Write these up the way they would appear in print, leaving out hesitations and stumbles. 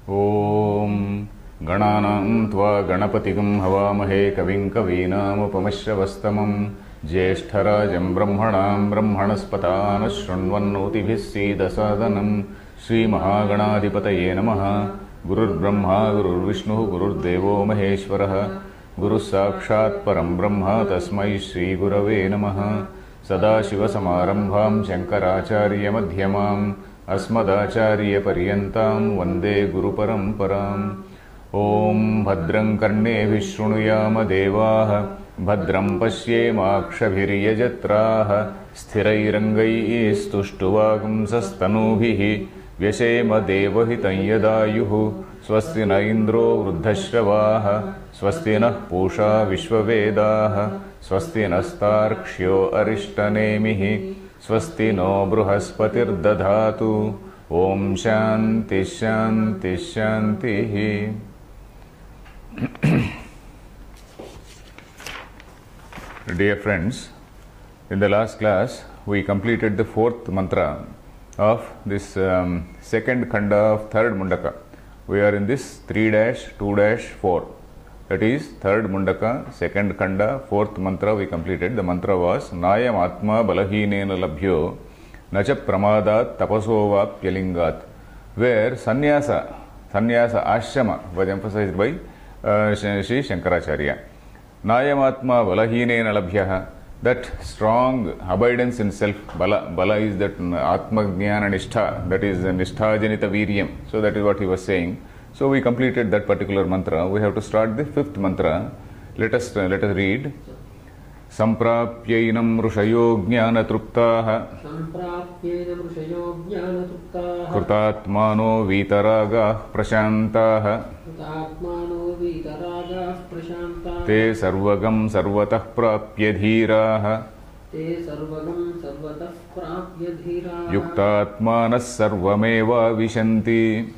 Om Gananam Tva Ganapatigam Havamahe Kavim Kavinam Upamashravastamam Jyeshthārajam Brahmanam Brahmanaspatana Shrunvannotibhis Dasadanam Shri Mahaganadhipataye Namaha Gurur Brahma Gurur Vishnu Gurur Devo Maheshwaraha Guru Sakshat Param Brahma Tasmai Shri Gurave Namaha Sadashiva Samarambham Shankaracharya Madhyamam Asmadacharya Paryantam Vande Guru Paramparam Om Bhadram Karne Vishrunuyama Devaha Bhadram Pashyemakshabhiryajatraha Sthirairangai Stuštuvagam Sastanubihi Vyashema Devahitam Yadayuhu Swasti na Indro Vruddhashravaha Swasti na Pusha Vishwavedaha Swasti nastarkshyo Arishtanemihi Swasti no Bruhaspatir Dadhatu Om Shanti Shanti Shanti. Dear friends, in the last class we completed the fourth mantra of this second khanda of third Mundaka. We are in this 3-2-4. That is third Mundaka, second khanda, fourth mantra we completed. The mantra was Nayam Atma Balahinena Labhyo Nacha Pramadat Tapasova Pyalingat, where sannyasa ashrama was emphasized by Shri Shankaracharya. Nayam Atma Balahinena Labhyaha, that strong abidance in self. Bala is that Atma Jnana Nishtha, that is Nishtha Janita Viryam. So that is what he was saying. So we completed that particular mantra. We have to start the fifth mantra. Let us read. Samprapyainam rushayo jnana truptaha Krutatmano vitaraga prashantaha Te sarvagam sarvatah prapyadhiraha Yuktatmanas sarvameva vishanti.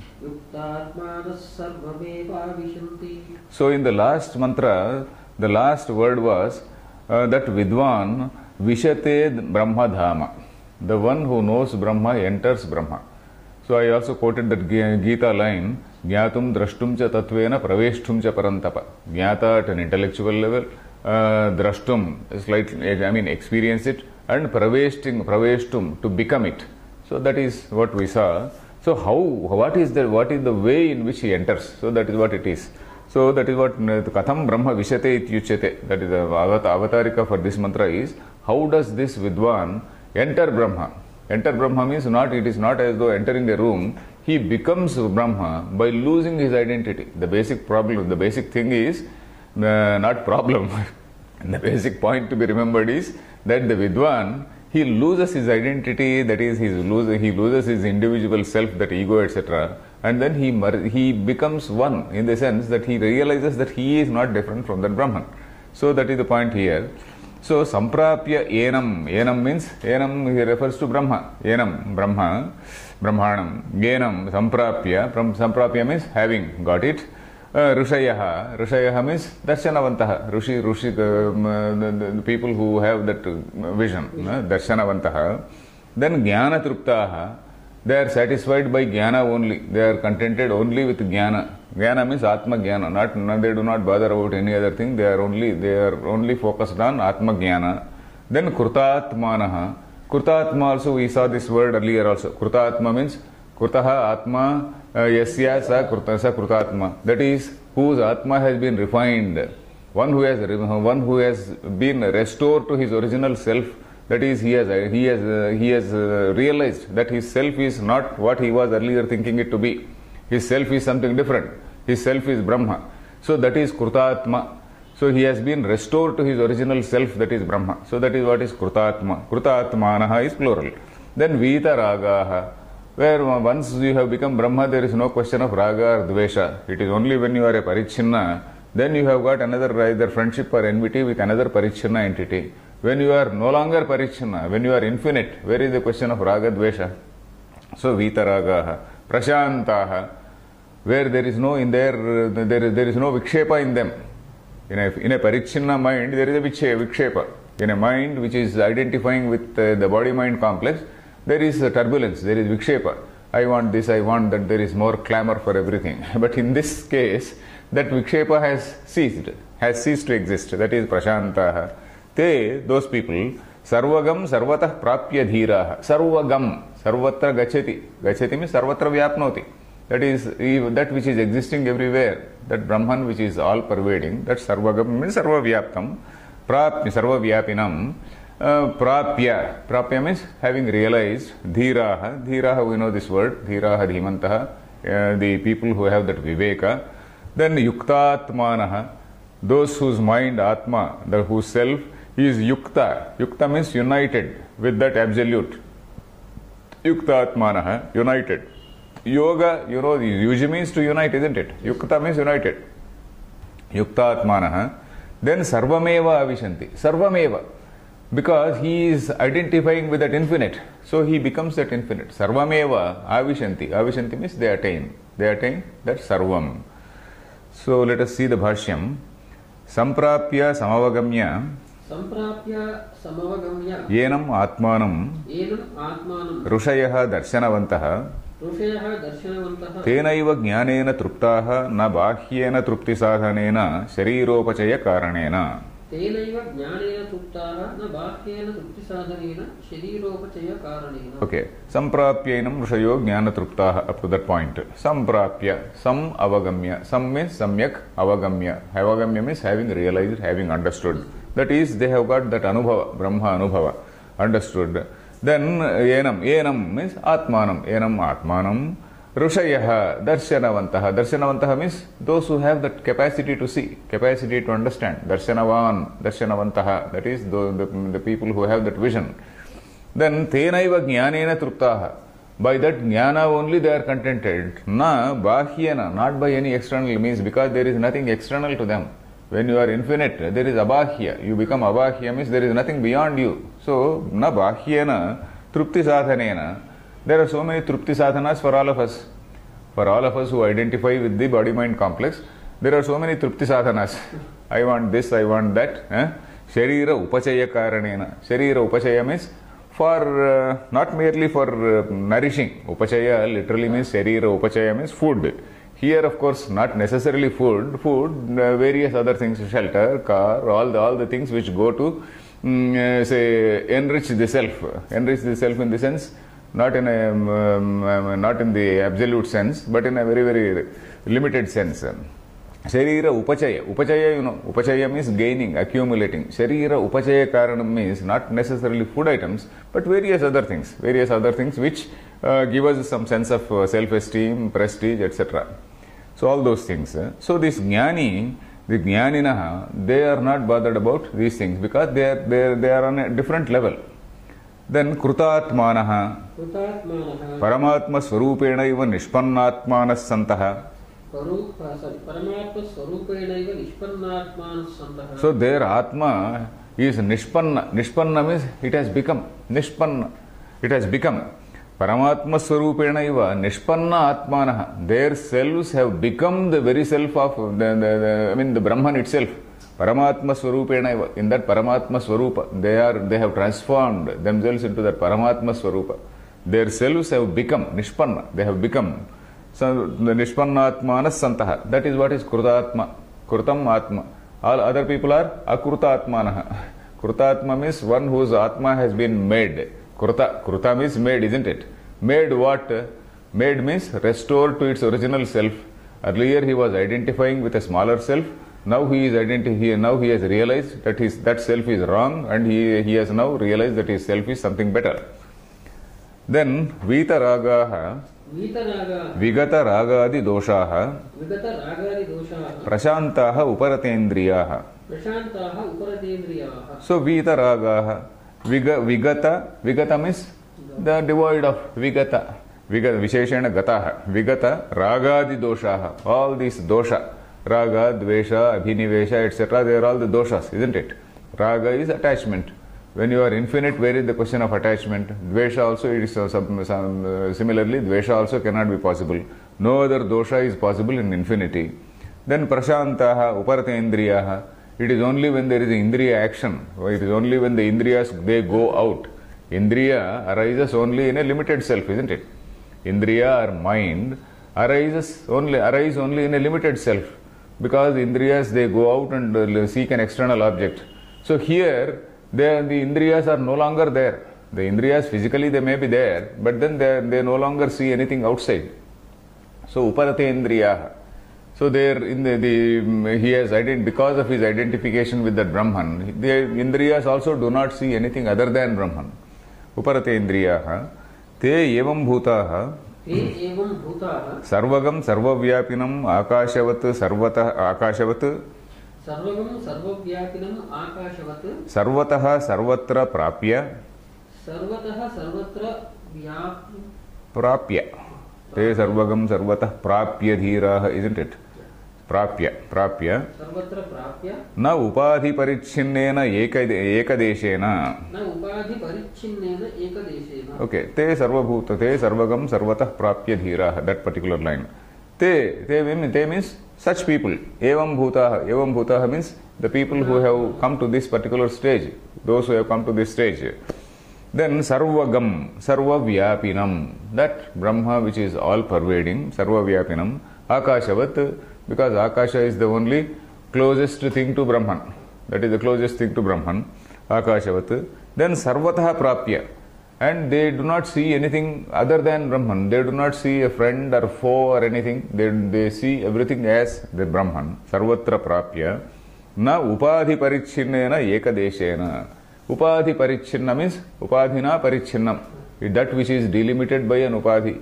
So in the last mantra, the last word was that Vidwan Vishate Brahma Dhama. The one who knows Brahma enters Brahma. So I also quoted that Gita line, Jnatum Drashtum cha Tatvena Praveshtum cha Parantapa. Jnata at an intellectual level, Drashtum, slightly, experience it, and Praveshtum, to become it. So that is what we saw. So what is the way in which he enters? So that is what it is. So that is what Katham Brahma Vishate Ityuchate. That is the avatarika for this mantra is, how does this Vidwan enter Brahma? Enter Brahma means it is not as though entering a room. He becomes Brahma by losing his identity. The basic thing is, not problem. The basic point to be remembered is that the Vidwan, he loses his identity, that is, he loses his individual self, that ego, etc. And then he becomes one, in the sense that he realizes that he is not different from that Brahman. So that is the point here. So Samprapya Enam. Enam means, Enam he refers to Brahma. Enam, Brahma, Brahmanam. Enam, Samprapya. Samprapya means having, got it. Rishayaha means Darshanavantaha. The people who have that vision, Darshanavantaha. Then Jnana Truptaha, they are satisfied by Jnana only. They are contented only with Jnana. Jnana means Atma Jnana. They do not bother about any other thing. They are only focused on Atma Jnana. Then Krutatmanaha. Krutatma also, we saw this word earlier also. Krutatma means Krutaha Atma Yasya Sa Krutatma. That is, whose Atma has been refined. One who has been restored to his original self. That is, he has realized that his self is not what he was earlier thinking it to be. His self is something different. His self is Brahma. So that is Krutatma. So he has been restored to his original self, that is Brahma. So that is what is Krutatma. Krutatmanaha is plural. Then Vitaragaha, where once you have become Brahma, there is no question of raga or dvesha. It is only when you are a parichinna, then you have got another either friendship or enmity with another parichinna entity. When you are no longer parichinna, when you are infinite, where is the question of raga dvesha? So Vitaragaha. Prashantaha, where there is no vikshepa in them. In a parichinna mind, there is a vikshepa. In a mind which is identifying with the body-mind complex, there is turbulence, there is vikshepa. I want this, I want that, there is more clamor for everything. But in this case, that vikshepa has ceased to exist. That is prashantaha. Te, those people, sarvagam sarvatah prapya dhiraha. Sarvagam, sarvatra gachati. Gachati means sarvatra vyapnoti. That is that which is existing everywhere. That Brahman which is all pervading. That sarvagam means sarva vyaptam. Prapya, sarva vyapinam. Prapya. Prapya means having realized. Dhiraha. Dhiraha, we know this word. Dhiraha dhimantaha. The people who have that viveka. Then yuktatmanaha. Those whose mind, atma, whose self is yukta. Yukta means united with that absolute. Yuktatmanaha, united. Yoga, you know, usually means to unite, isn't it? Yukta means united. Yuktatmanaha. Then sarvameva avishanti. Sarvameva. Because he is identifying with that infinite. So he becomes that infinite. Sarvameva avishanti. Avishanti means they attain. They attain that sarvam. So let us see the bhashyam. Samprapya samavagamya. Samprapya samavagamya. Yenam atmanam. Yenam atmanam. Rushayaha darshanavantah. Rushayaha darshanavantah. Tenaiva jnanena truptaha na bahyena trupti sadhanena shariropachaya karanena. Tenaiva jnanena truptaha na bahyena trupti sadhanena shariropachaya karanena. Okay. Samprapyainam rushayo jnana truptaha, up to that point. Samprapya, sam avagamya. Sam means samyak avagamya. Avagamya means having realized, having understood. That is, they have got that anubhava, Brahma anubhava, understood. Then yenam means atmanam. Yenam atmanam. Rushayaha darshanavantah. Darshanavantah means those who have that capacity to see, capacity to understand. Darshanavantah. That is the people who have that vision. Then tenaiva jnanena truptaha. By that jnana only they are contented. Na bahyena, not by any external means, because there is nothing external to them. When you are infinite, there is abahya. You become abahya means there is nothing beyond you. So, na bahyena trupti sadhanena. There are so many trupti sadhanas for all of us. For all of us who identify with the body-mind complex, there are so many trupti sadhanas. I want this, I want that. Sharira upachaya karanena. Sharira upachaya means for not merely for nourishing. Upachaya literally means sharira upachaya means food. Here, of course, not necessarily food, various other things, shelter, car, all the things which go to, say, enrich the self. Enrich the self in the sense, not in the absolute sense, but in a very, very limited sense. Sharira upachaya. Upachaya, you know, upachaya means gaining, accumulating. Sharira upachaya karanam means not necessarily food items, but various other things which give us some sense of self-esteem, prestige, etc. So all those things. So this jnani, the jnaninaha, they are not bothered about these things because they are on a different level. Then krutatmanaha, paramatma swarupena iva nishpannatmanas santaha. So their atma is nishpanna. Nishpanna means it has become. Nishpanna. It has become. Paramatma swarupena iva nishpanna atmanaha. Their selves have become the very self of the Brahman itself. Paramatma swarupena iva. In that Paramatma swarupa, they have transformed themselves into that Paramatma swarupa. Their selves have become nishpanna. They have become. So the nishpannatmanas santaha. That is what is krutatma. Krutam atma. All other people are akrutatmanaha. Krutatma means one whose atma has been made. Kruta means made, isn't it? Made what? Made means restored to its original self. Earlier he was identifying with a smaller self. Now he has realized that that self is wrong, and he has now realized that his self is something better. Then vitaragaha. Vigata ragadi doshaha. Prashantaha uparatendriyaha. So vitaragaha. Vigata means the devoid of vigata. Visheshena gataha. Vigata ragadi doshaha. All these dosha. Raga, dvesha, abhinivesha, etc. They are all the doshas, isn't it? Raga is attachment. When you are infinite, where is the question of attachment? Dvesha also, it is similarly, dvesha also cannot be possible. No other dosha is possible in infinity. Then prashantaha, uparatendriyaha. It is only when there is indriya action. It is only when the indriyas, they go out. Indriya arises only in a limited self, isn't it? Indriya or mind arise only in a limited self, because the Indriyas, they go out and seek an external object. So here the Indriyas are no longer there. The Indriyas physically they may be there, but then they no longer see anything outside. So Uparate Indriya. So there he has because of his identification with that Brahman, the Indriyas also do not see anything other than Brahman. Uparate Indriya. Te evam bhutaha. Sarvagam sarvavyapinam akashavat akashavat. Sarvagam sarvavyapinam akashavat. Sarvataha sarvatra prapya. Sarvataha sarvatra prapya. Te sarvagam sarvatah prapya dhiraha, isn't it? Prapya. Sarvatra prapya. Na upadhi parichinnena ekadeshena. Na upadhi parichinnena ekadeshena. Okay. Te sarvabhuta, te sarvagam sarvatah prapya dhiraha. That particular line. Te means such people. Evam bhutaha means the people who have come to this particular stage. Those who have come to this stage. Then sarvagam, sarvavyapinam. That Brahma which is all pervading, sarvavyapinam. Akashavat, because Akasha is the only closest thing to Brahman. That is the closest thing to Brahman. Akashavat. Then sarvataha prapya. And they do not see anything other than Brahman. They do not see a friend or foe or anything. They see everything as the Brahman. Sarvatra prapya. Na upadhi parichinnena ekadeshena. Upadhi parichinna means upadhina parichinnam. That which is delimited by an upadhi.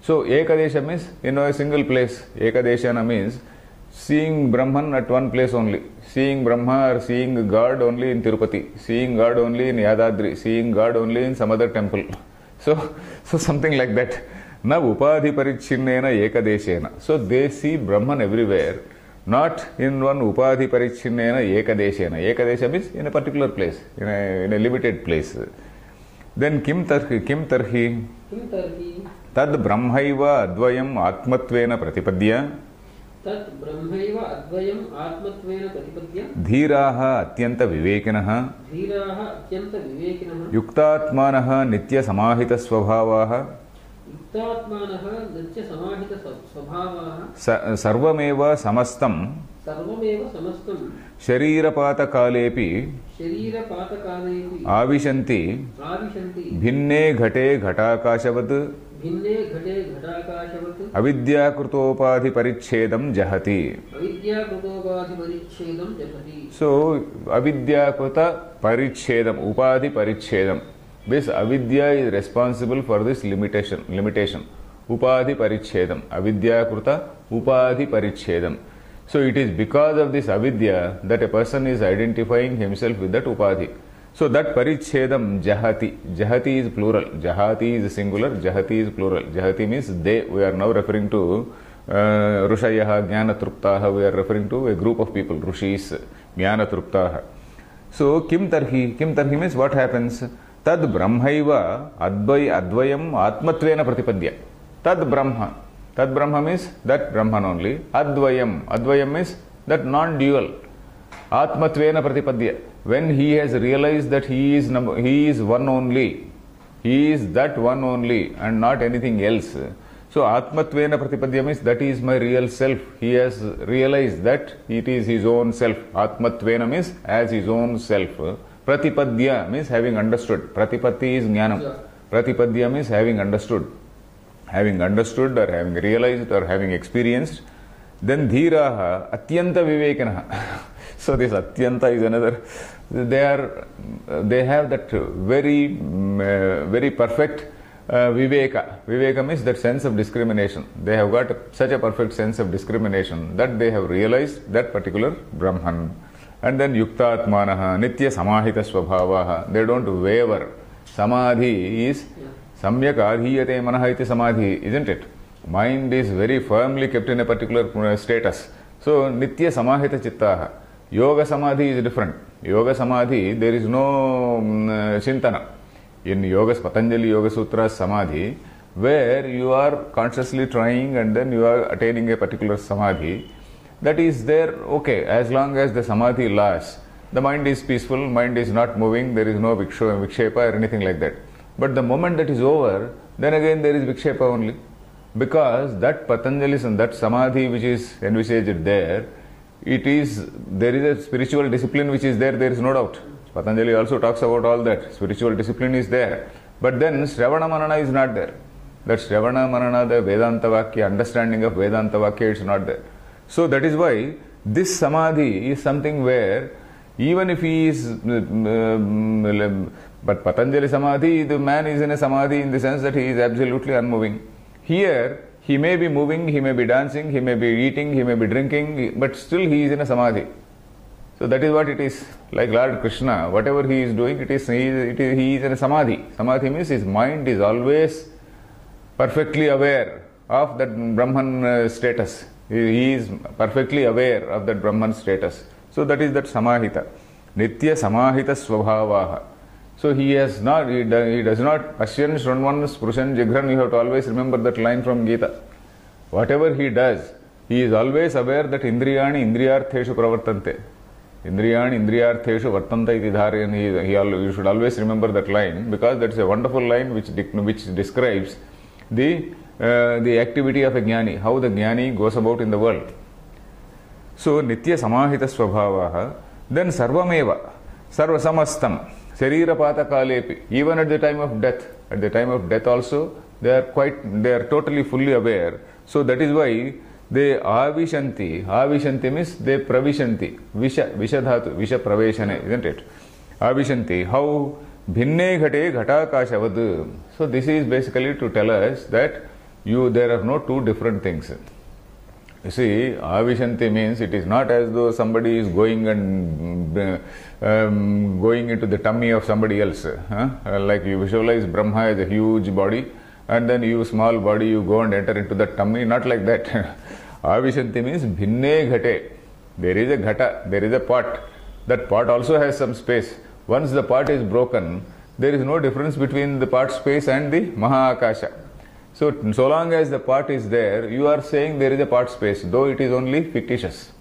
So ekadesha means in a single place. Ekadeshana means seeing Brahman at one place only. Seeing Brahma or seeing God only in Tirupati. Seeing God only in Yadadri. Seeing God only in some other temple. So something like that. Na upadhi parichinnena ekadeshena. So they see Brahman everywhere. Not in one upadhi parichinnena ekadeshena. Ekadesha means in a particular place. In a limited place. Then kim tarhi. Tad brahmaiva advayam atmatvena pratipadya. Tad brahmaiva advayam atmatvena pratipadya. Dhiraha atyanta vivekinaha. Yuktatmanaha nitya samahita svabhavaha. Sarvameva samastam. Sharirapata kalepi. Avishanti. Bhinne ghate ghatakashavat. Avidya krutopadi parichedam jahati. So avidya kruta parichedam, upadi parichedam. This avidya is responsible for this limitation. Upadhi parichedam. Avidya kruta upadhi parichedam. So it is because of this avidya that a person is identifying himself with that upadhi. So that parichedam jahati. Jahati is plural. Jahati is singular. Jahati is plural. Jahati means they. We are now referring to Rushayaha, Jnanatruptaha. We are referring to a group of people. Rushis, Jnanatruptaha. So kim tarhi. Kim tarhi means what happens? Tad brahmaiva advayam atmatvena pratipadya. Tad brahma. Tad brahma means that Brahman only. Advayam means that non-dual. Atmatvena pratipadya. When he has realized that he is one only. He is that one only and not anything else. So Atmatvena pratipadya means that is my real self. He has realized that it is his own self. Atmatvena means as his own self. Pratipadya means having understood. Pratipatti is jnanam. Pratipadya means having understood. Having understood or having realized or having experienced. Then dhiraha atyanta vivekanaha. So this atyanta is another. They have that very perfect viveka. Viveka means that sense of discrimination. They have got such a perfect sense of discrimination that they have realized that particular Brahman. And then yuktatmanaha nitya samahita svabhavaha. They don't waver. Samadhi is samyak adhiyate manaha iti samadhi, isn't it? Mind is very firmly kept in a particular status. So nitya samahita chittaha. Yoga samadhi is different. Yoga samadhi, there is no chintana. In Yoga, Patanjali Yoga Sutra samadhi, where you are consciously trying and then you are attaining a particular samadhi, that is there, okay, as long as the samadhi lasts. The mind is peaceful, mind is not moving, there is no vikshepa or anything like that. But the moment that is over, then again there is Vikshepa only. Because that Patanjalism, that Samadhi which is envisaged there, there is a spiritual discipline which is there is no doubt. Patanjali also talks about all that. Spiritual discipline is there. But then Shravana Manana is not there. That Shravana Manana, the Vedanta Vakya, understanding of Vedanta Vakya, is not there. So that is why this Samadhi is something where even if he is, but Patanjali Samadhi, the man is in a Samadhi in the sense that he is absolutely unmoving. Here, he may be moving, he may be dancing, he may be eating, he may be drinking, but still he is in a Samadhi. So that is what it is. Like Lord Krishna, whatever he is doing, he is in a Samadhi. Samadhi means his mind is always perfectly aware of that Brahman status. He is perfectly aware of that Brahman status. So that is that Samahita. Nitya Samahita Svabhavaha. So he does not Ashyan Shrunvan Sprushan Jigran. You have to always remember that line from Gita. Whatever he does, he is always aware that Indriyani Indriyartheshu Pravartante. Indriyani Indriyartheshu Vartanta iti dharayan. You should always remember that line, because that is a wonderful line which describes the activity of a jnani, how the jnani goes about in the world. So Nitya Samahita Svabhavaha, then Sarvameva, Sarvasamastam, Sharira Pata Kalepi, even at the time of death also, they are totally fully aware. So that is why they avishanti means they pravishanti, visha praveshane, isn't it? Avishanti, how bhinne ghate ghatakashavad. So this is basically to tell us that there are no two different things. You see, avishanti means it is not as though somebody is going into the tummy of somebody else. Like you visualize Brahma as a huge body, and then you, small body, you go and enter into the tummy. Not like that. Avishanti means bhinne ghate. There is a ghata, there is a pot. That pot also has some space. Once the pot is broken, there is no difference between the pot space and the Mahaakasha. So long as the pot is there, you are saying there is a pot space, though it is only fictitious.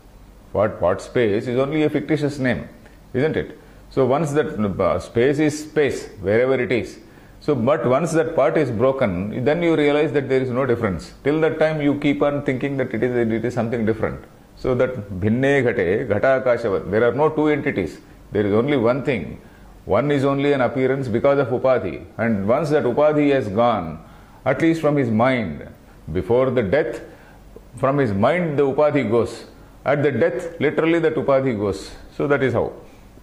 Pot space is only a fictitious name, isn't it? So once that space is space, wherever it is. So, but once that pot is broken, then you realize that there is no difference. Till that time you keep on thinking that it is something different. So that bhinne ghate, ghata akashavat, there are no two entities. There is only one thing. One is only an appearance because of upadhi. And once that upadhi has gone, at least from his mind, before the death, from his mind the upadhi goes. At the death, literally that upadhi goes. So that is how.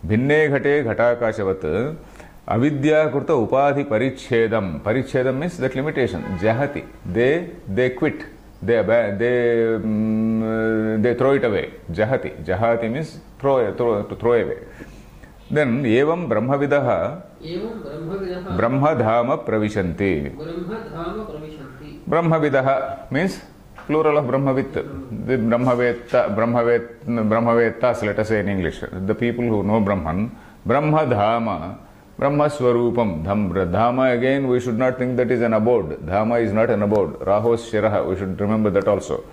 Bhinne ghate ghatakashavat avidya kurta upadhi parichedam. Parichedam means that limitation. Jahati. They quit. They throw it away. Jahati. Jahati means throw away. Then evam brahmavidaha brahmadhama pravishanti. Brahmavidaha means plural of brahmavit. The brahmavettas, let us say in English. The people who know Brahman. Brahmadhama, Brahmaswarupam. Dhama again, we should not think that is an abode. Dhama is not an abode. Rahos Shiraha, we should remember that also.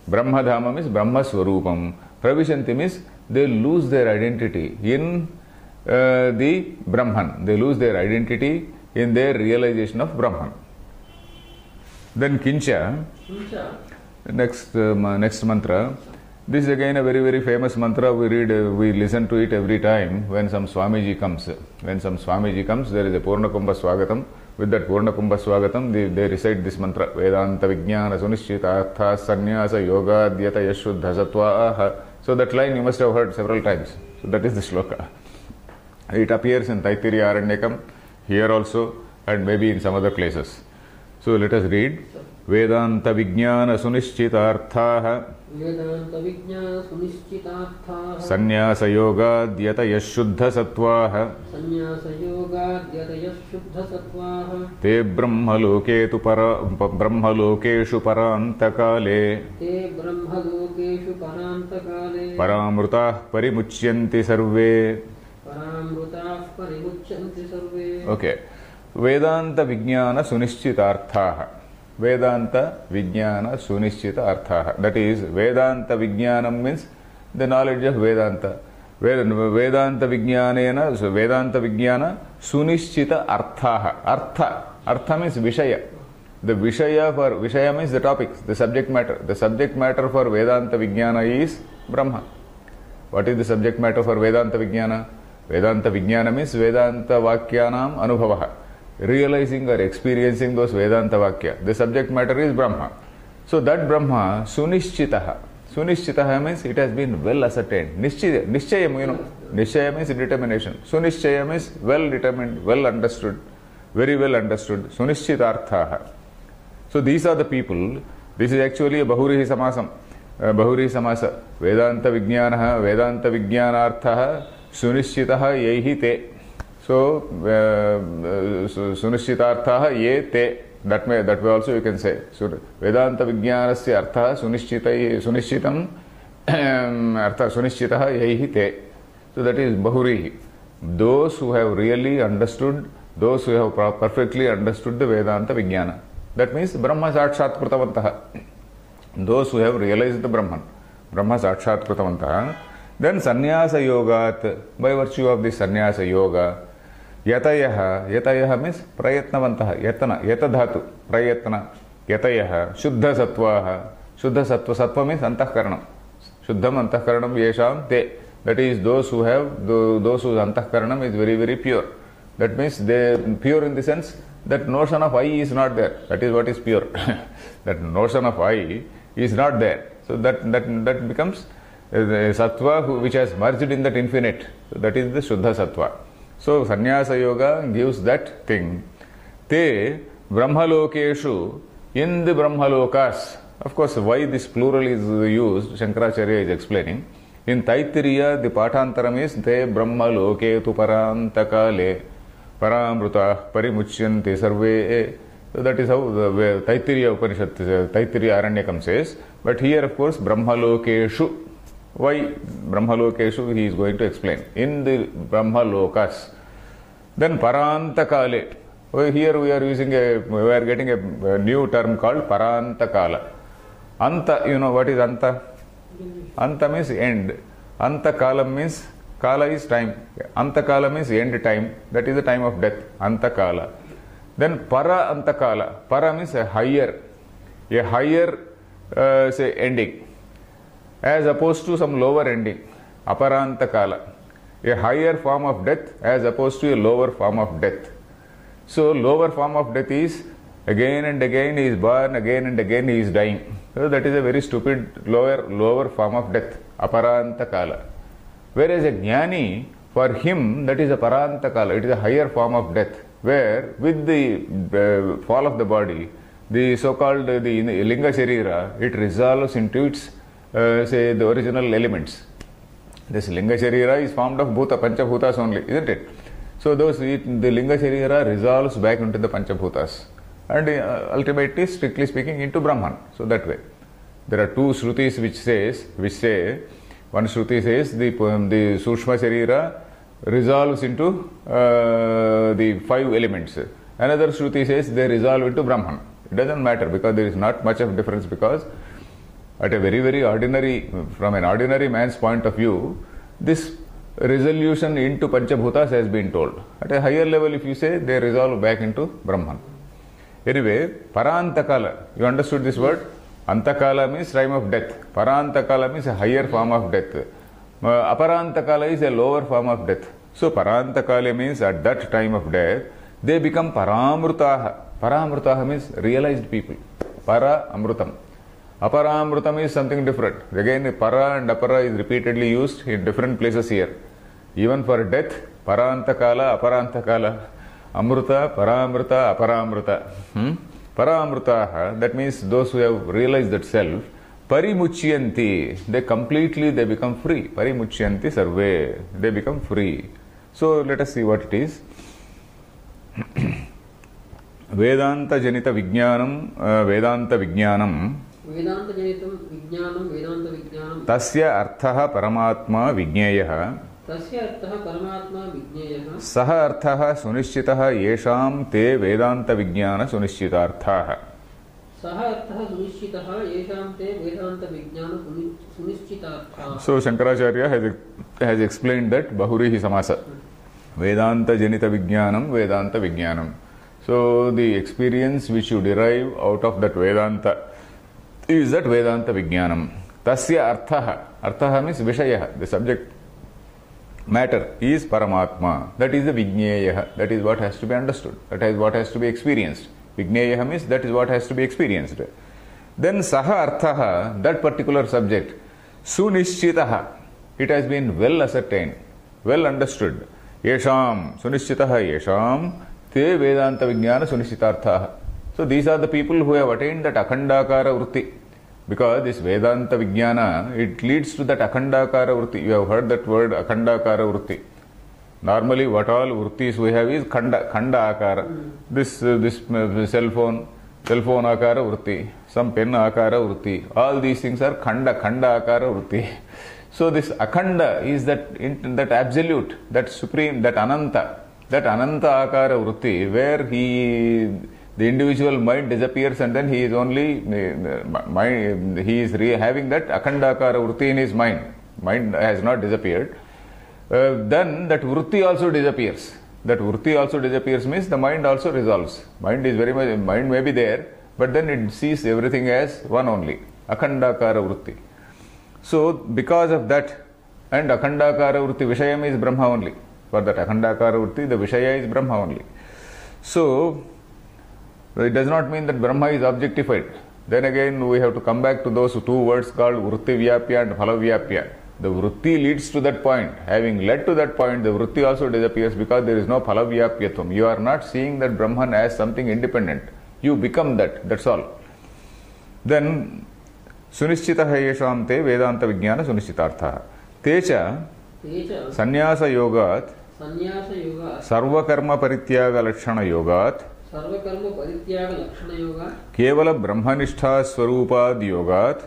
Brahmadhama means Brahmaswarupam. Pravishanti means they lose their identity in the Brahman. They lose their identity in their realization of Brahman. Then Kincha, next mantra. This is again a very, very famous mantra. We listen to it every time when some Swamiji comes. When some Swamiji comes, there is a Purnakumbha Swagatam. With that Purnakumbha Swagatam, they recite this mantra. Vedanta Vijnana Sunishchita Artha Sannyasa Yoga Dhyata Yashuddha Sattva Aha. So that line you must have heard several times. So that is the shloka. It appears in Taittiriya Aranyakam, here also, and maybe in some other places. So let us read. Vedanta Vijnana Sunishchitarthaha Sannyasa Yoga Dhyata Yashuddha Sattvaha Te Brahmalokeshu Parantakale Paramrutah Parimuchyanti Sarve. Okay. Vedanta Vijnana Sunishchita Arthaha. Vedanta Vijnana Sunishchita Arthaha. That is, Vedanta Vijnanam means the knowledge of Vedanta. Vedanta Vijnanena, so Vedanta Vijnana Sunishchita Arthaha. Artha means Vishaya. The Vishaya means the topics, the subject matter. The subject matter for Vedanta Vijnana is Brahma. What is the subject matter for Vedanta Vijnana? Vedanta Vijnana means Vedanta Vakyanam Anubhavaha. Realizing or experiencing those Vedanta Vakya. The subject matter is Brahma. So that Brahma, Sunishchitaha. Sunishchitaha means it has been well ascertained. Nishchayam, you know. Nishchaya means determination. Sunishchaya means well determined, well understood, very well understood. Sunishchitarthaha. So these are the people. This is actually a Bahurihi Samasam. Bahurihi Samasa. Vedanta Vijnanaha, Vedanta Vijnanarthaha, Sunishchitaha yehi te. So, Sunishchitarthaha ye te. That way also you can say. So, Vedanta Vijnanasya artha sunishchitam artha sunishchitaha yehi te. So that is Bahurihi. Those who have really understood, those who have perfectly understood the Vedanta Vijnana. That means Brahma Sakshat Krutavantaha. Those who have realized the Brahman. Brahma Sakshat Krutavantaha. Then Sannyasa Yogat, by virtue of this Sannyasa Yoga, Yatayaha means Prayatnavantaha, Yatadhatu, Prayatna, Yatayaha, Shuddha Sattvaha, Shuddha Sattva, Sattva means Antahkaranam, Shuddham Antahkaranam Yesham Te, that is those whose Antahkaranam is very, very pure. That means they pure in the sense that notion of I is not there. That is what is pure. That notion of I is not there. So that becomes a Sattva which has merged in that infinite. So that is the Shuddha Sattva. So Sannyasa Yoga gives that thing. Te Brahmalokeshu, in the Brahmalokas. Of course, why this plural is used, Shankaracharya is explaining. In Taittiriya, the Pathantaram is Te Brahmaloke tu Parantakale Paramruta Parimuchyanti Sarve. So that is how the Taittiriya Upanishad, Taittiriya Aranyakam says. But here, of course, Brahmalokeshu. Why Brahmalokeshu he is going to explain. In the Brahmalokas. Then Parantakale. Here we are getting a new term called Parantakala. Anta, you know what is Anta? Anta means end. Antakalam means Kala is time. Antakala means end time. That is the time of death. Antakala. Then Para Antakala. Para means a higher say ending. As opposed to some lower ending. Aparantakala. A higher form of death as opposed to a lower form of death. So lower form of death is again and again he is born, again and again he is dying. So that is a very stupid lower form of death. Aparantakala. Whereas a jnani, for him that is a parantakala. It is a higher form of death. Where with the fall of the body, the so-called the linga sharira, it resolves into its say the original elements. This linga sharira is formed of bhuta, panchabhutas only, isn't it? So the linga sharira resolves back into the panchabhutas and ultimately, strictly speaking, into Brahman. So that way. There are two shrutis which say, one shruti says the Sushma Sharira resolves into the 5 elements. Another shruti says they resolve into Brahman. It doesn't matter because there is not much of difference, because at a very, very ordinary, from an ordinary man's point of view, this resolution into Panchabhutas has been told. At a higher level, if you say, they resolve back into Brahman. Anyway, Parantakala, you understood this word? Antakala means time of death. Parantakala means a higher form of death. Aparantakala is a lower form of death. So Parantakala means at that time of death, they become Paramrutaha. Paramrutaha means realized people. Para Amrutam. Aparamrutam is something different. Again, Para and Apara is repeatedly used in different places here. Even for death, Parantakala, Aparantakala, Amruta, Paramruta, Aparamruta. Paramrutaha, that means those who have realized that self, Parimuchyanti, they become free. Parimuchyanti sarve, they become free. So let us see what it is. Vedanta Janita Vijnanam, Vedanta Vijnanam. Vedanta Janitam Vijnanam, Vedanta Vijnanam. Tasya Arthaha Paramatma Vijneyaha. Tasya Arthaha Paramatma Vijneyaha. Saha Arthaha Sunishchitaha Yesham Te Vedanta Vijnana Sunishchitarthaha. Saha Arthaha Sunishchitaha Yesham Te Vedanta Vijnana Sunishchitarthaha. So Shankaracharya has explained that Bahurihi Samasa. Vedanta Janita Vijnanam, Vedanta Vijnanam. So the experience which you derive out of that Vedanta is that Vedanta Vijnanam. Tasya arthaha. Arthaha means Vishaya, the subject matter is Paramatma. That is the Vijneyah. That is what has to be understood. That is what has to be experienced. Vijneyah means that is what has to be experienced. Then Saha Arthaha, that particular subject, Sunishchitaha, it has been well ascertained, well understood. Yesham, Sunishchitaha Yesham, Te Vedanta Vijnana Sunishchitarthaha. So these are the people who have attained that Akhandakara Vritti. Because this Vedanta Vijnana, it leads to that Akhandakara Vritti. You have heard that word Akhandakara Vritti. Normally what all Vrittis we have is Khanda Akara. This cell phone Akara Vritti. Some pen Akara Vritti. All these things are Khanda Akara Vritti. So this Akhanda is that absolute, that supreme, that Ananta Akara Vritti, where the individual mind disappears and then he is only having that Akhandakara Vritti in his mind. Mind has not disappeared. Then that Vritti also disappears. That Vritti also disappears means the mind also resolves. Mind may be there, but then it sees everything as one only. Akhandakara Vritti. So because of that, and Akhandakara Vritti, Vishayam is Brahma only. For that Akhandakara Vritti, the Vishaya is Brahma only. So it does not mean that Brahma is objectified. Then again we have to come back to those two words called Vritti Vyapya and Phala Vyapya. The Vritti leads to that point. Having led to that point, the Vritti also disappears because there is no Phala Vyapyatvam. You are not seeing that Brahman as something independent. You become that. That's all. Then Sunishchitaha Yesham Te Vedanta Vijnana Sunishchitarthaha. Techa Sannyasa Yogat Sarva Karma Parityaga Lakshana Yogat सर्वकर्म परित्याग लक्षण योगा केवल ब्रह्मनिष्ठा स्वरूपाद योगात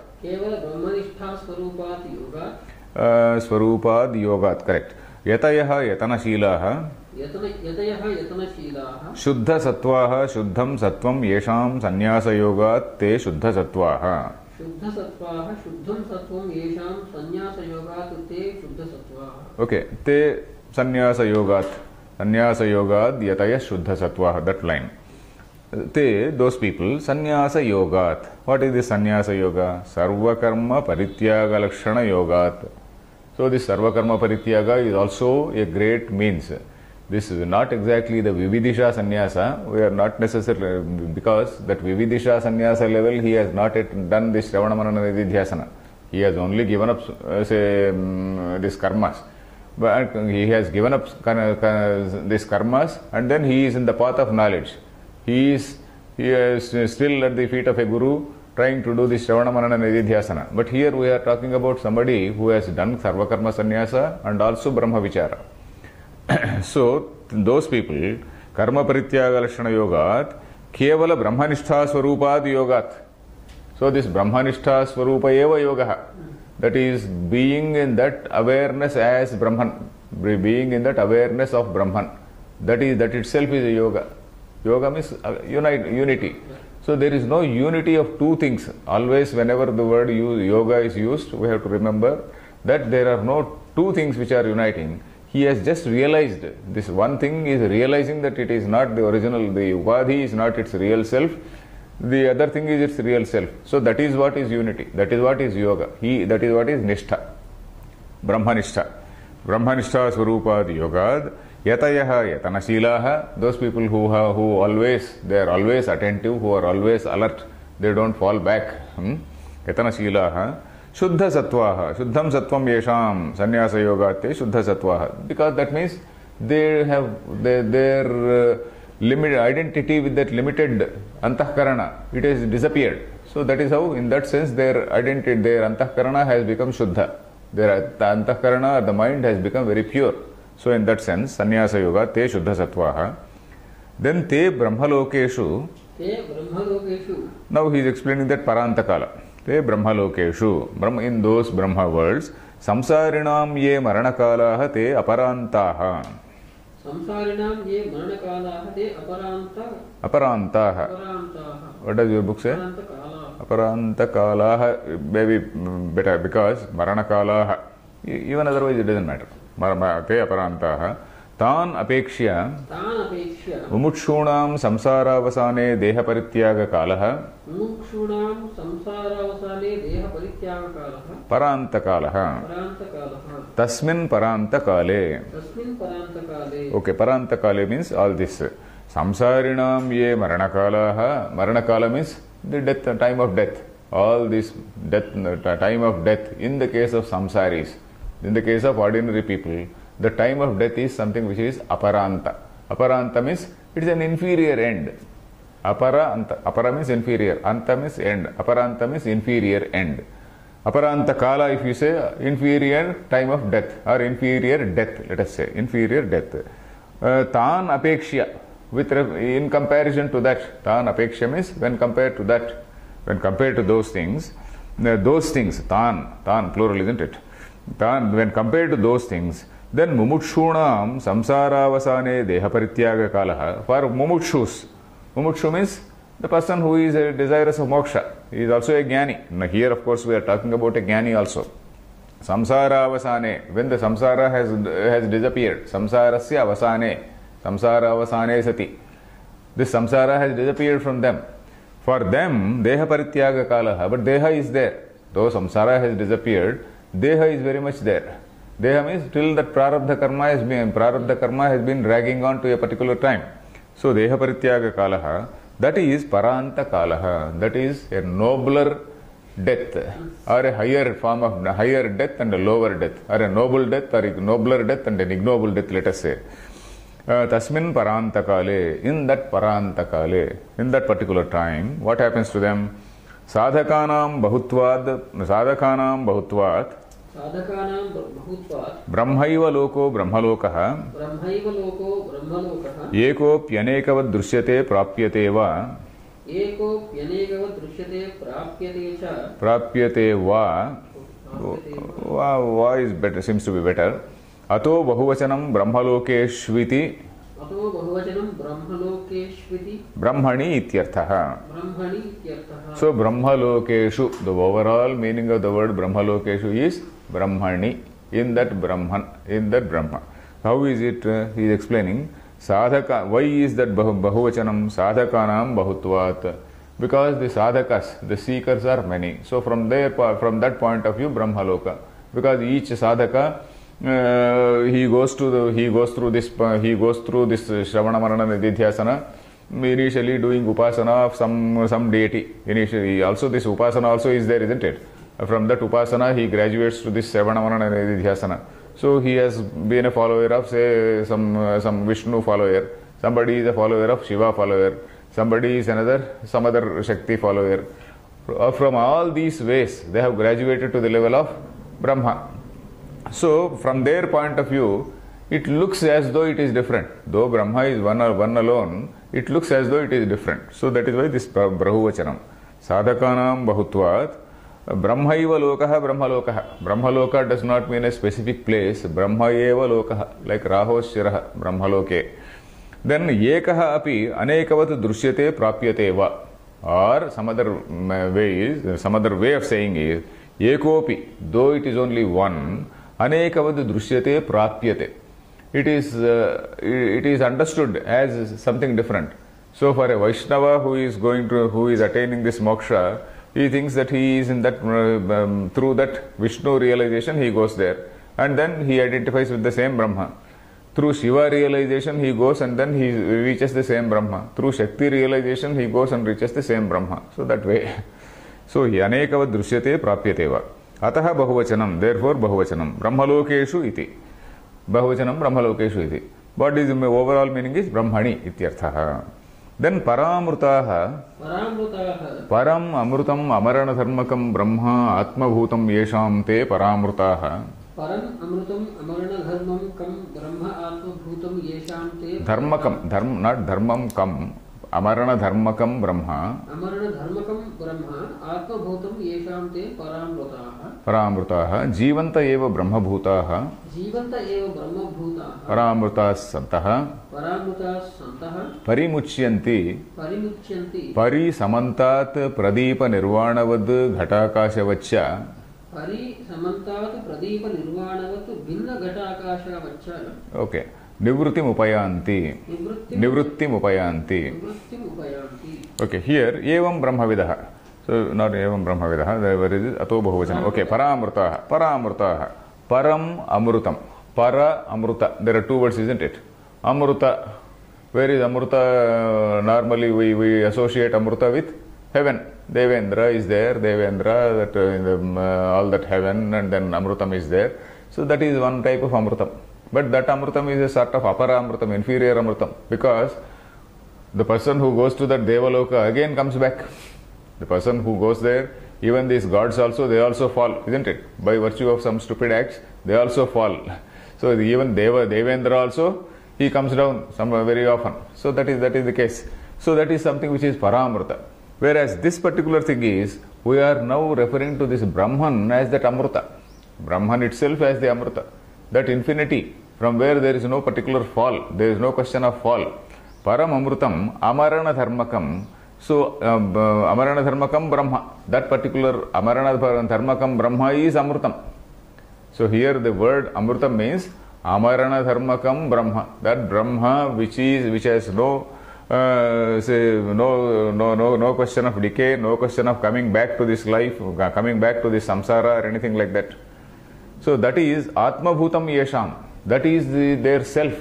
स्वरूपाद योगात correct यतयः यतनशीलाः शुद्ध सत्वाः शुद्धं सत्वं येषां संन्यास योगात् ते शुद्ध सत्वाः ओके ते संन्यास योगात् यतयः शुद्ध सत्वाः that line. They, those people, sannyasa yogat. What is this sannyasa yoga? Sarva karma parityaga lakshana yogat. So this sarva karma parityaga is also a great means. This is not exactly the vividisha sannyasa. We are not necessarily, because that vividisha sannyasa level he has not yet done this Shravana Manana Nididhyasana. He has only given up this karmas. But he has given up this karmas and then he is in the path of knowledge. He is still at the feet of a guru trying to do this Shravana Manana Nididhyasana. But here we are talking about somebody who has done Sarva Karma Sannyasa and also Brahma Vichara. So those people, Karma Parityaga Lakshana Yogat, Kevala Brahmanishtha Swarupad Yogat. So this Brahmanishtha Swarupa Eva Yogaha, that is being in that awareness as Brahman, being in that awareness of Brahman. That itself is a yoga. Yoga means unity. So there is no unity of two things. Always whenever the word yoga is used, we have to remember that there are no two things which are uniting. He has just realized, this one thing is realizing that it is not the original, the upadhi is not its real self. The other thing is its real self. So that is what is unity. That is what is yoga. That is what is nishtha. Brahmanishtha. Brahmanishtha swarupad yogad. Yatayaha yatanashilaha. Those people who always, they are always attentive, who are always alert. They don't fall back. Yatanashilaha. Shuddha sattvaha. Shuddham sattvam yesham. Sannyasa yogate shuddha sattvaha. Because that means they have their limited identity with that limited antahkarana. It has disappeared. So that is how, in that sense, their identity, their antahkarana has become shuddha. Their antahkarana, the mind, has become very pure. So in that sense, sannyasa yoga, te shuddha sattvaha. Then te brahmalokeshu. Now he is explaining that parantakala. Te brahmalokeshu. In those Brahma worlds, samsarinam ye maranakalaha te aparantaha. Samsarinam ye maranakalaha te aparantaha. What does your book say? Aparantakalaha. Maybe better, because maranakalaha. Even otherwise it doesn't matter. Te aparantaha. तान् अपेक्ष्य मुमुक्षूणां संसारावसाने देहपरित्यागकालः परान्तकालः तस्मिन् परान्तकाले. Okay, परान्तकाले means all this. Samsarinam ye maranakalaha. Maranakala means the death, time of death. All this death, time of death in the case of samsaris. In the case of ordinary people, the time of death is something which is aparanta. Aparanta means it is an inferior end. Apara, anta. Apara means inferior. Anta means end. Aparanta means inferior end. Aparanta kala, if you say inferior time of death or inferior death, let us say inferior death. Tan apekshya, in comparison to that, tan apekshya means when compared to that, when compared to those things, tan plural, isn't it? Tan, when compared to those things, then mumutshunam samsaravasane dehaparityaga kalaha. For mumutshus, mumukshu means the person who is desirous of moksha. He is also a jnani. Now here, of course, we are talking about a jnani also. Samsaravasane, when the samsara has disappeared, samsarasya avasane sati. This samsara has disappeared from them. For them, dehaparityaga kalaha, but deha is there. Though samsara has disappeared, deha is very much there. Deha means till that prarabdha karma has been dragging on to a particular time. So deha parityaga kalaha, that is paranta kalaha, that is a nobler death or a higher form of higher death and a lower death, or a noble death or a nobler death and an ignoble death, let us say. Tasmin paranta kale, in that paranta kale, in that particular time, what happens to them? Sadhakanam bahutvat ब्रह्मैव लोको ब्रह्मलोकः एकोप्यनेकवद् दृश्यते प्राप्यते वा is better, seems to be better. अतो बहुवचनं ब्रह्मलोकेष्विति ब्रह्मणि इत्यर्थः. So ब्रह्मलोकेषु, the overall meaning of the word ब्रह्मलोकेषु is Brahmani, in that Brahman, in that Brahma. How is it? He is explaining. Sadhaka, why is that bahuvachanam? Sadhakanam bahutvat. Because the sadhakas, the seekers are many. So from that point of view, Brahmaloka. Because each sadhaka, he goes through this Shravana Marana Nididhyasana, initially doing upasana of some deity. Initially, also this upasana also is there, isn't it? From that upasana, he graduates to this Shravana Marana Nididhyasana. So he has been a follower of, say, some Vishnu follower. Somebody is a follower of Shiva follower. Somebody is some other Shakti follower. From all these ways, they have graduated to the level of Brahma. So, from their point of view, it looks as though it is different. Though Brahma is one alone, it looks as though it is different. So, that is why this Brahuvachanam. Sadhakanam bahutvat. Brahmaiva lokaha brahmalokaha. Brahmaloka does not mean a specific place. Brahmaeva lokaha, like Rahos Shiraha, Brahmaloke. Then yekaha api anekavat drishyate prapyate va. Or some other way of saying is yekopi, though it is only one, anekavad drishyate prapyate. It is understood as something different. So for a Vaishnava who is attaining this moksha, he thinks that he is in that through that Vishnu realization he goes there, and then he identifies with the same Brahma. Through Shiva realization he goes and then he reaches the same Brahma. Through Shakti realization he goes and reaches the same Brahma. So that way. So yanekavad drishyate prapyate va. Ataha bahuvachanam, therefore bahuvachanam. Brahmalokeshu iti. Bahuvachanam brahmalokeshu iti. What is the overall meaning is Brahmani ityarthaha. Then paramrutaha. Param amrutam amarana dharmakam brahma atmabhutam yesham te paramrutaha. Param amrutam amarana dharmam kam brahma atmabhutam yesham te dharmakam, not dharmam kam. Amarana dharmakam brahma. Amarana dharmakam brahma atmabhutam yesham te paramrutaha. Paramrutaha. Jivanta eva brahmabhutaha. Jivanta eva brahmabhutaha. Paramrutas santaha. Paramrutas santaha. Parimuchyanti. Parimuchyanti. Pari samantat pradeepa nirvanavad ghatakashavaccha. Pari samantat pradeepa nirvanavad bhinna ghatakashavaccha. Okay. Nivrittim upayanti. Nivrittim upayanti. Okay, here evam brahmavidah. So not evam brahmavidah. There is ato bahuvachanam. Okay, paramrutaha. Paramrutaha. Param amrutam. Para amruta. There are two words, isn't it? Amruta. Where is amruta? Normally we associate amruta with heaven. Devendra is there. Devendra, that in the, all that heaven, and then amrutam is there. So that is one type of amrutam. But that amrutam is a sort of apara amrutam, inferior amrutam, because the person who goes to that devaloka again comes back. The person who goes there, even these gods also, they also fall, isn't it? By virtue of some stupid acts, they also fall. So even Devendra also, he comes down very often. So that is the case. So that is something which is paramruta. Whereas this particular thing is, we are now referring to this Brahman as that amruta. Brahman itself as the amruta. That infinity, from where there is no particular fall, there is no question of fall. Param amrutam, amarana dharmakam. So, amarana dharmakam Brahma. That particular amarana dharmakam Brahma is amrutam. So here the word amrutam means amarana dharmakam Brahma. That Brahma which has no no question of decay, no question of coming back to this life, coming back to this samsara or anything like that. So that is Atma Bhutam Yesham. That is their self.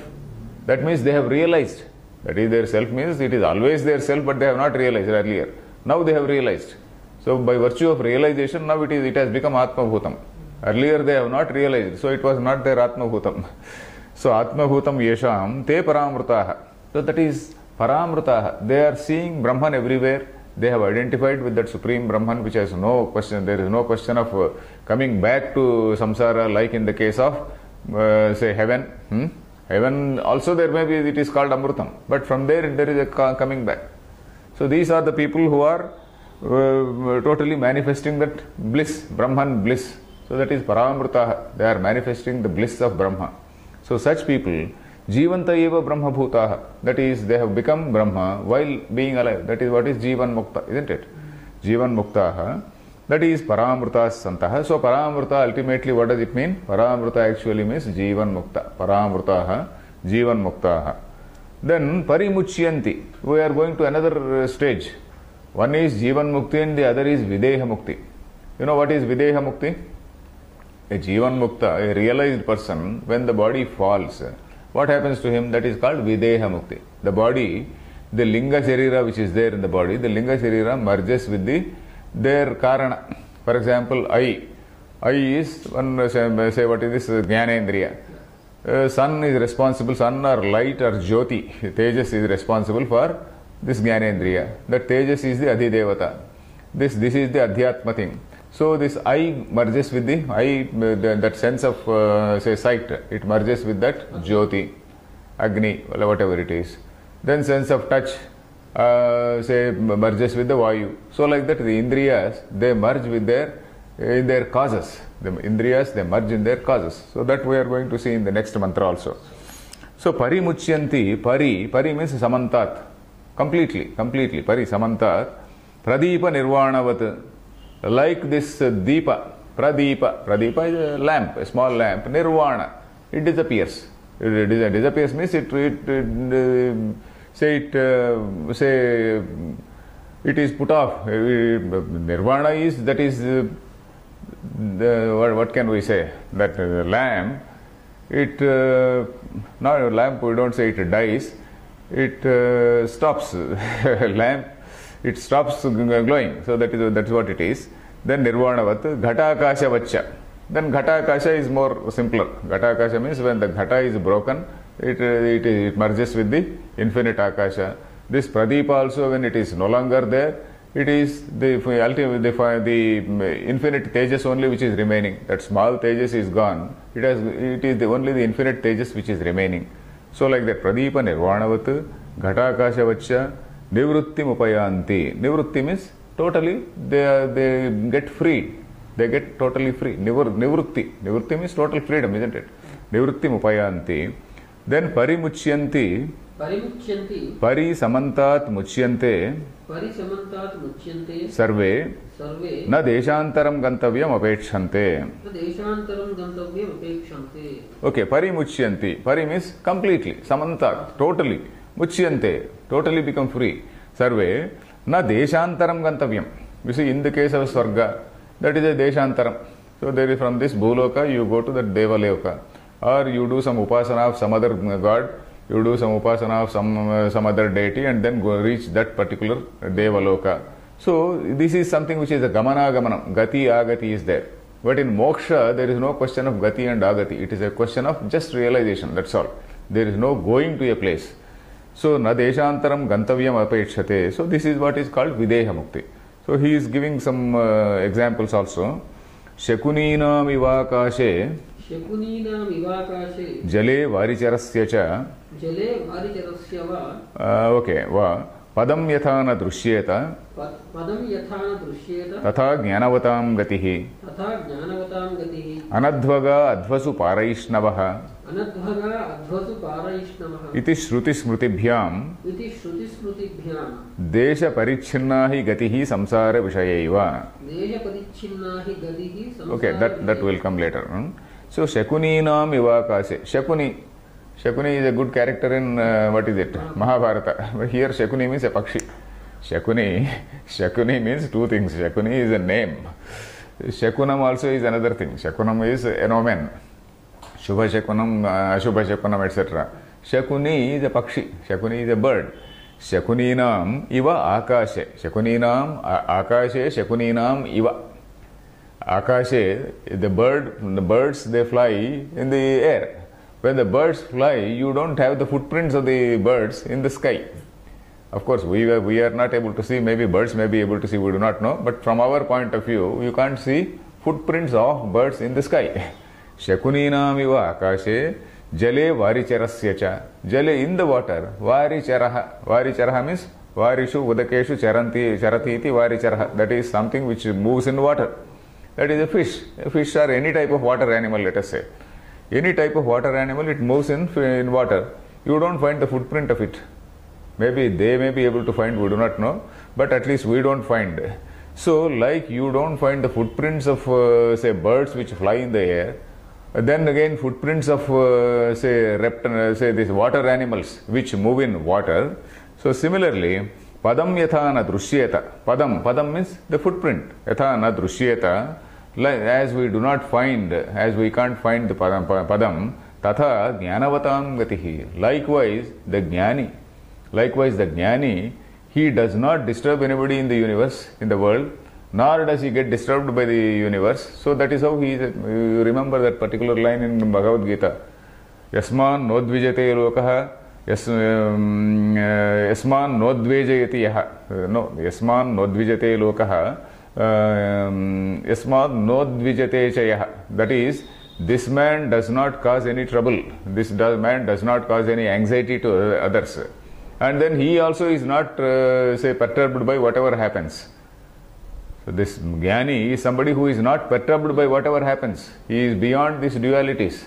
That means they have realized. That is their self means it is always their self, but they have not realized earlier. Now they have realized. So by virtue of realization, now it has become Atma Bhutam. Earlier they have not realized, so it was not their Atma Bhutam. So Atma Bhutam Yesham Te Paramrutaha. So that is Paramrutaha. They are seeing Brahman everywhere. They have identified with that Supreme Brahman, which has no question. There is no question of coming back to samsara, like in the case of, say, heaven. Heaven also there may be, it is called Amrutam. But from there is a coming back. So these are the people who are totally manifesting that bliss, Brahman bliss. So that is Paramrutaha. They are manifesting the bliss of Brahma. So such people, Jivanta eva Brahma Bhutaha. That is, they have become Brahma while being alive. That is what is Jivan Mukta, isn't it? Jivan Muktaha. That is Paramruta Santaha. So Paramruta ultimately what does it mean? Paramruta actually means Jivan Mukta. Paramrutaha, Jivan Muktaha. Then Parimuchyanti. We are going to another stage. One is Jivan Mukti and the other is Videha Mukti. You know what is Videha Mukti? A Jivan Mukta, a realized person, when the body falls, what happens to him? That is called Videha Mukti. The body, the Linga Sharira which is there in the body, the Linga Sharira merges with their Karana. For example, I is, one say what is this? Jnanendriya. Sun is responsible, sun or light or Jyoti, Tejas is responsible for this Jnanendriya. That Tejas is the Adhidevata. This is the Adhyatma thing. So this I merges with the that sense of say sight, it merges with that Jyoti, Agni, whatever it is. Then sense of touch say merges with the Vayu. So like that the Indriyas, they merge with in their causes. The Indriyas, they merge in their causes. So that we are going to see in the next mantra also. So Parimuchyanti, Pari means Samantat. Completely, Pari Samantat. Pradipa Nirvanavat. Like this Deepa, Pradipa is a lamp, a small lamp, Nirvana, it disappears. It disappears means it is put off. Nirvana is, that is, what can we say? That lamp, not a lamp, we don't say it dies, it stops. Lamp, it stops glowing. So that's what it is. Then Nirvanavat, Ghatakasha Vacha. Then Ghatakasha is more simpler. Ghatakasha means when the Ghata is broken, it merges with the infinite Akasha. This Pradipa also, when it is no longer there, it is the infinite Tejas only which is remaining. That small Tejas is gone. It is only the infinite Tejas which is remaining. So like that, Pradipa Nirvanavat, Ghatakasha Vacha, Nivrittim upayanti. Nivritti means totally they get free. They get totally free. Nivritti. Nivritti means total freedom, isn't it? Nivrittim upayanti. Then Parimuchyanti. Parimuchyanti. Pari samantat muchyante. Parisamantat muchyante. Sarve. Sarve. Na deshantaram gantavyam apekshante. Na deshantaram gantavyam apekshante. Okay, pari muchyanti. Pari means completely. Samantat. Totally. Muchyante. Totally become free. Sarve. Na deshantaram gantavyam. You see, in the case of Swarga, that is a deshantaram. So there is from this Bhuloka, you go to the Devaloka. Or you do some upasana of some other god, you do some upasana of some other deity, and then go reach that particular Devaloka. So this is something which is a gamana gamanam. Gati agati is there. But in moksha, there is no question of gati and agati. It is a question of just realization, that's all. There is no going to a place. So na deshantaram gantavyam apekshate. So this is what is called videha mukti. So he is giving some examples also. Shakuninam ivakashe. Shakuninam ivakashe. Jale varicarasya cha. Jale varicarasya va. Okay, va. Padam yathana drushyeta. Padam yathana drushyeta. Tatha jnanavatam gatihi. Tatha jnanavatam gatihi. Anadvaga advasu paraishnavaha. Anadvaga advasu paraishnavaha. Iti shruti smritibhyam. Iti shruti smritibhyam. Desha parichinna hi gatihi samsara vishayaiva. Desha parichinna hi gatihi samsara. Okay, that will come later. So Shakuninam ivakase. Shakuni is a good character in what is it? Mahabharata. But here Shakuni means a pakshi. Shakuni means two things. Shakuni is a name. Shakunam also is another thing. Shakunam is an omen. Shubha Shakunam, Ashubha Shakunam, etc. Shakuni is a pakshi. Shakuni is a bird. Shakuninam iva akashe. Shakuninam akashe. Shakuninam iva. Akashe, the birds they fly in the air. When the birds fly, you don't have the footprints of the birds in the sky. Of course, we are not able to see, maybe birds may be able to see, we do not know. But from our point of view, you can't see footprints of birds in the sky. Shakuninam iva akashe, jale varicarasya cha. Jale in the water, varicharaha. Varicharaha means varishu udakeshu charati iti varicharaha. That is something which moves in water. That is a fish. A fish or any type of water animal, let us say. Any type of water animal, it moves in water. You don't find the footprint of it. Maybe they may be able to find, we do not know. But at least we don't find. So, like you don't find the footprints of, say, birds which fly in the air. Then again, footprints of, say these water animals which move in water. So, similarly, padam yathana drushyeta. Padam means the footprint. Yathana drushyeta. As we do not find, as we can't find the padam, tatha jnanavatam gatihi. Likewise, the jnani, he does not disturb anybody in the universe, in the world, nor does he get disturbed by the universe. So that is how he is. You remember that particular line in Bhagavad Gita. Yasman nodvijate lokaha, yasman nodvejayati yaha. No, yasman nodvijate lokaha. Yasmad nodvijate chayah. That is, this man does not cause any trouble. Man does not cause any anxiety to others. And then he also is not, perturbed by whatever happens. So this Jnani is somebody who is not perturbed by whatever happens. He is beyond these dualities.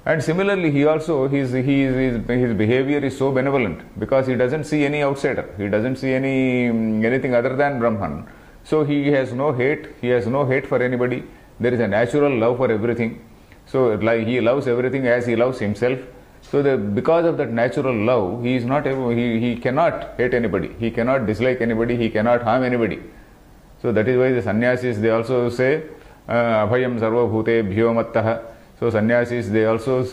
And similarly, he also, his behavior is so benevolent because he doesn't see any outsider. He doesn't see anything other than Brahman. So he has no hate. He has no hate for anybody. There is a natural love for everything. So like he loves everything as he loves himself. So because of that natural love, he is not able, he cannot hate anybody. He cannot dislike anybody. He cannot harm anybody. So that is why the sannyasis, they also say, abhayam sarvabhutebhyo mattaha. So sannyasis, they also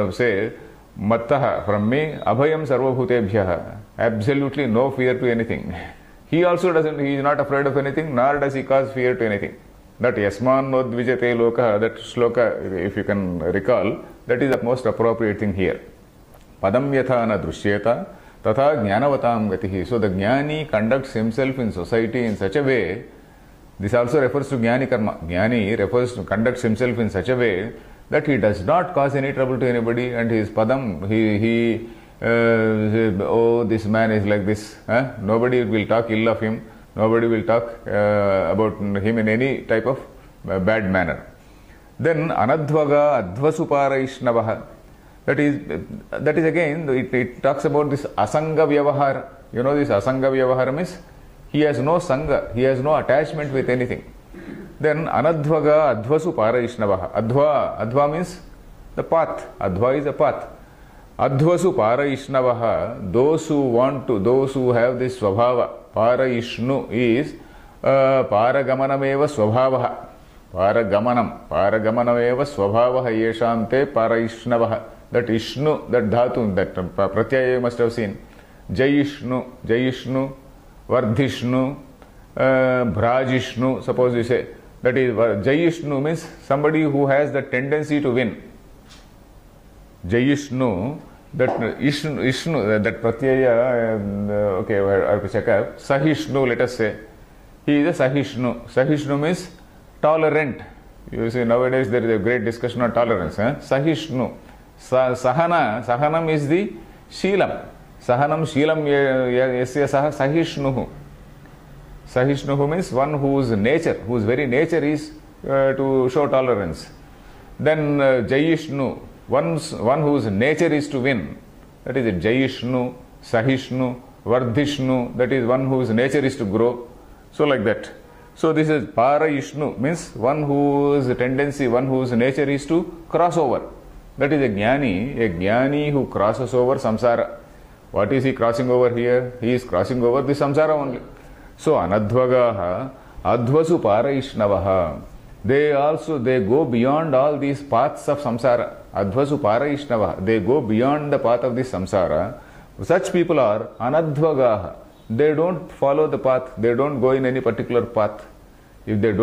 say, mattaha, from me, abhayam sarvabhutebhyaha. Absolutely no fear to anything. He also doesn't, he is not afraid of anything, nor does he cause fear to anything. That yasman nodvijate loka, that shloka, if you can recall, that is the most appropriate thing here. Padam yathana drushyeta, tatha jnanavatam gatihi. So the jnani conducts himself in society in such a way, this also refers to jnani karma. Jnani conducts himself in such a way that he does not cause any trouble to anybody, and his padam, oh, this man is like this. Nobody will talk ill of him. Nobody will talk about him in any type of bad manner. Then anadvaga advasupara ishnavaha. That is again, it talks about this asanga vyavahara. You know, this asanga vyavahara means he has no sanga, he has no attachment with anything. Then anadhvaga adhvasu paraishnavaha. Adhva means the path. Adhva is a path. Adhvasu paraishnavaha, those who have this svabhava. Paraishnu is paragamanameva svabhavaha. Paragamanameva svabhavaha yeshante paraishnavaha. That Ishnu, that dhatu, that pratyaya you must have seen. Jayishnu, Vardhishnu, Bhrajishnu, suppose you say. That is, Jayishnu means somebody who has the tendency to win. Jayishnu, that Ishnu, that pratyaya, okay, I have to check out. Sahishnu, let us say. He is a Sahishnu. Sahishnu means tolerant. You see, nowadays there is a great discussion on tolerance. Sahishnu. Sahanam is the Sheelam. Sahanam Sheelam yasya Sahishnuhu. Sahishnuhu means one whose very nature is to show tolerance. Then Jayishnu, one whose nature is to win. That is it. Jayishnu, Sahishnu, Vardhishnu, that is one whose nature is to grow. So like that. So this is Paraishnu, means one whose tendency, one whose nature is to cross over. That is a jnani who crosses over samsara. What is he crossing over here? He is crossing over the samsara only. So anadhvagaha adhvasu paraishnavaha. They go beyond all these paths of samsara. Adhvasu paraishnavaha. They go beyond the path of this samsara. Such people are anadhvagaha. They don't follow the path. They don't go in any particular path. If they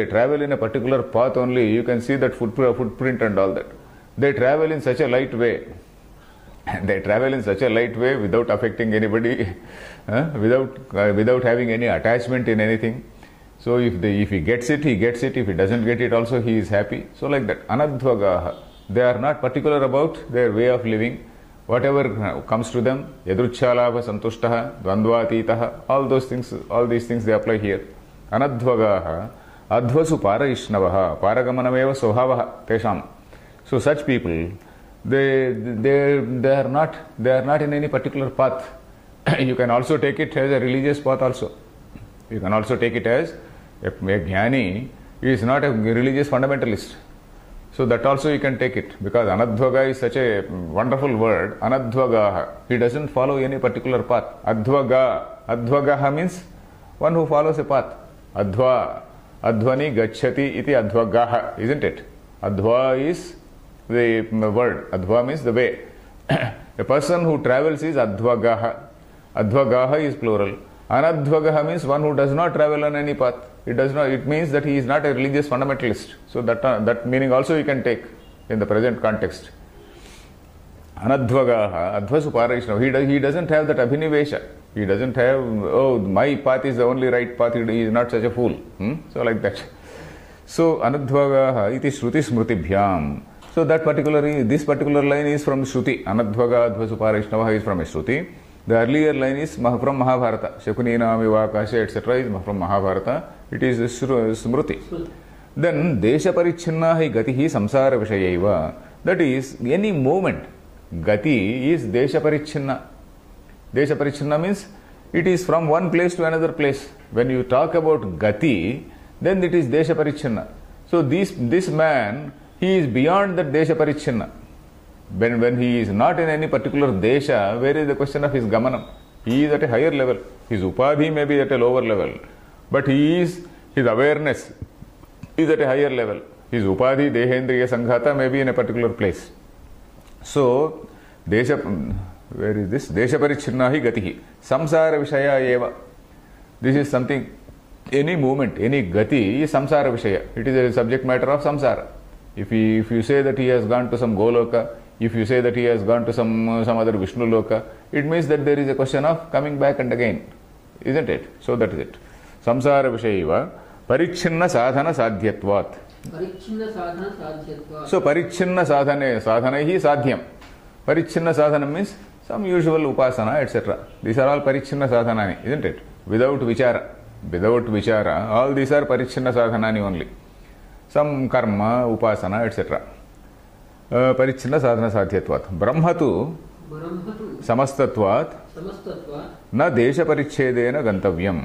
travel in a particular path only, you can see that footprint and all that. They travel in such a light way. They travel in such a light way without affecting anybody, without having any attachment in anything. So if he gets it, he gets it. If he doesn't get it also, he is happy. So like that. Anadhvagaha. They are not particular about their way of living. Whatever comes to them, yadruchalabha santushtaha, dvandvatitaha, all these things they apply here. Anadhvagaha, adhvasu paraishnavaha, paragamanameva svabhavaha, tesham. So such people, they are not in any particular path. You can also take it as a religious path also. You can also take it as a jnani is not a religious fundamentalist. So that also you can take it, because anadhvaga is such a wonderful word. Anadhvagaha, he doesn't follow any particular path. Adhvagaha means one who follows a path. Adhvani gacchati iti adhvagaha, isn't it? Adhva is the word. Adhva means the way. A person who travels is adhvagaha. Adhvagaha is plural. Anadhvagaha means one who does not travel on any path. It means that he is not a religious fundamentalist. So that meaning also you can take in the present context. Anadhvagaha, adhvasu paraishnava. He doesn't have that abhinivesha. He doesn't have, my path is the only right path. He is not such a fool. So like that. So anadhvagaha iti shruti smritibhyam. So this particular line is from Shruti. Anadhvaga adhvasu paraishnava is from a Shruti. The earlier line is from Mahabharata. Shakunina Vivakasha, etc. is from Mahabharata. It is Smruti. Then Desha Parichinna hi Gatihi Samsara Vishayaiva. That is, any movement. Gati is Desha Parichinna. Desha Parichinna means it is from one place to another place. When you talk about Gati, then it is Desha Parichinna. So this man, he is beyond that Desha Parichinna. When he is not in any particular desha, where is the question of his gamanam? He is at a higher level. His upadhi may be at a lower level. But his awareness is at a higher level. His upadhi, dehendriya, sanghata may be in a particular place. So, where is this? Desha parichinna hi gatihi. Samsara vishaya eva. This is something, any movement, any gati is samsara vishaya. It is a subject matter of samsara. If you say that he has gone to some Goloka, if you say that he has gone to some other Vishnu Loka, it means that there is a question of coming back and again. Isn't it? So that is it. Samsara vishayeva parichinna sadhana sadhyatvat. Parichinna sadhana sadhyatvat. So parichinna sadhana hi sadhyam. Parichinna sadhana means some usual upasana, etc. These are all parichinna sadhanani, isn't it? Without vichara, all these are parichinna sadhanani only. Some karma, upasana, etc. परिच्छिन्न साधन साध्यत्वात् ब्रह्म तु समस्तत्वात् न देश परिच्छेदेन गंतव्यम.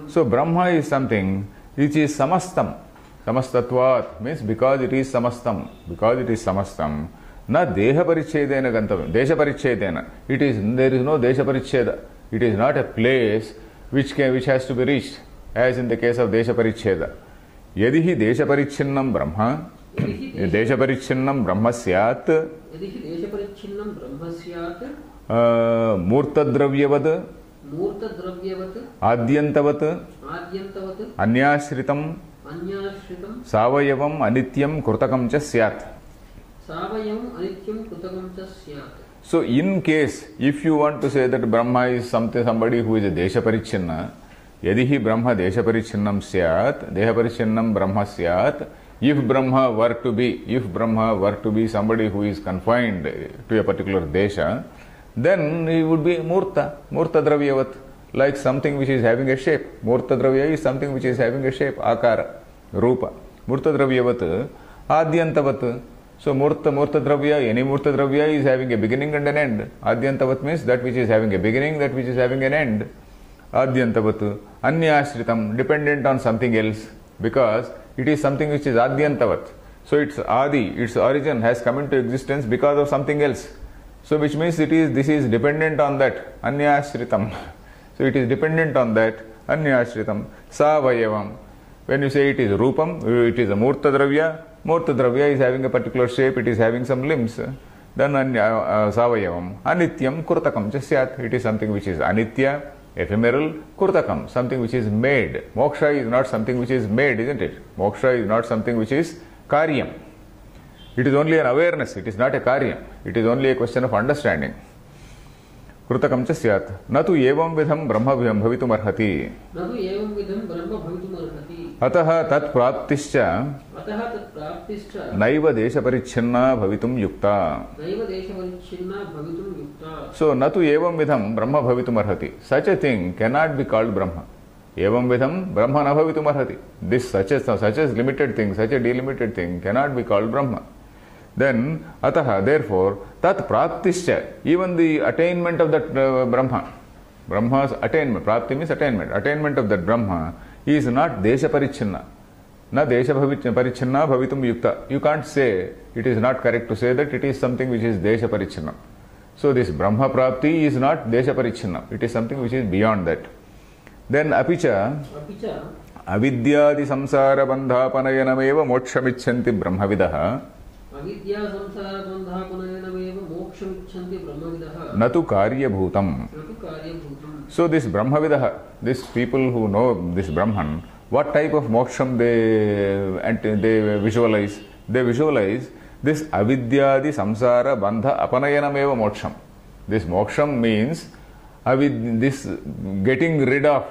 So Brahma is something which is samastam. Samastatvat means because it is samastam. Because it is samastam. Na deha parichedena gantavyam. Desha parichedena. There is no desha paricheda. It is not a place which has to be reached, as in the case of desha paricheda. Yadi hi desha parichinnam brahma. Desha parichinnam brahma syat. Murta dravyavad. Adyantavat. Anyashritam. Savayavam anityam kurtakam cha syat. So in case, if you want to say that Brahma is somebody who is a desha parichinna, yadi hi Brahma desha parichinnam syat, deha parichinnam Brahma syat, if Brahma were to be somebody who is confined to a particular desha, then he would be murta dravyavat, like something which is having a shape. Murta dravya is something which is having a shape, akara, rupa. Murta dravyavat, adyantavat. So murta dravya, any murta dravya is having a beginning and an end. Adyantavat means that which is having a beginning, that which is having an end. Adyantavat, anyashritam, dependent on something else, because it is something which is adyantavat. So its adi, its origin has come into existence because of something else. So which means this is dependent on that, anyashritam. So it is dependent on that, anyashritam. Savayavam. When you say it is rupam, it is a murta dravya is having a particular shape, it is having some limbs. Then savayavam. Anityam kurtakam cha syat. It is something which is anitya, ephemeral, kurtakam, something which is made. Moksha is not something which is made, isn't it? Moksha is not something which is karyam. It is only an awareness, it is not a karyam. It is only a question of understanding. Krutakam cha syat. Natu evam vidham brahma bhavitum arhati. Ataha tat praptischa naiva desha parichinna bhavitum yukta. So natu evam vidham brahma bhavitum arhati. Such a thing cannot be called Brahma. Evam vidham brahma na bhavitum arhati. This such a limited thing, such a delimited thing cannot be called Brahma. Then ataha, therefore, tat praptischa, even the attainment of that Brahma's attainment, prapti means attainment of that Brahma is not desha parichinna. Na desha parichinna bhavitum yukta. You can't say, it is not correct to say that it is something which is desha parichinna. So this Brahma prapti is not desha parichinna. It is something which is beyond that. Then apicha avidyadi samsara bandhapanayanameva mokshamicchanti brahmavidaha. Natu karyabhutam. So this brahmavidaha, these people who know this Brahman, what type of moksham they visualize? They visualize this avidyadi samsara bandha apanayanameva moksham. This moksham means this getting rid of,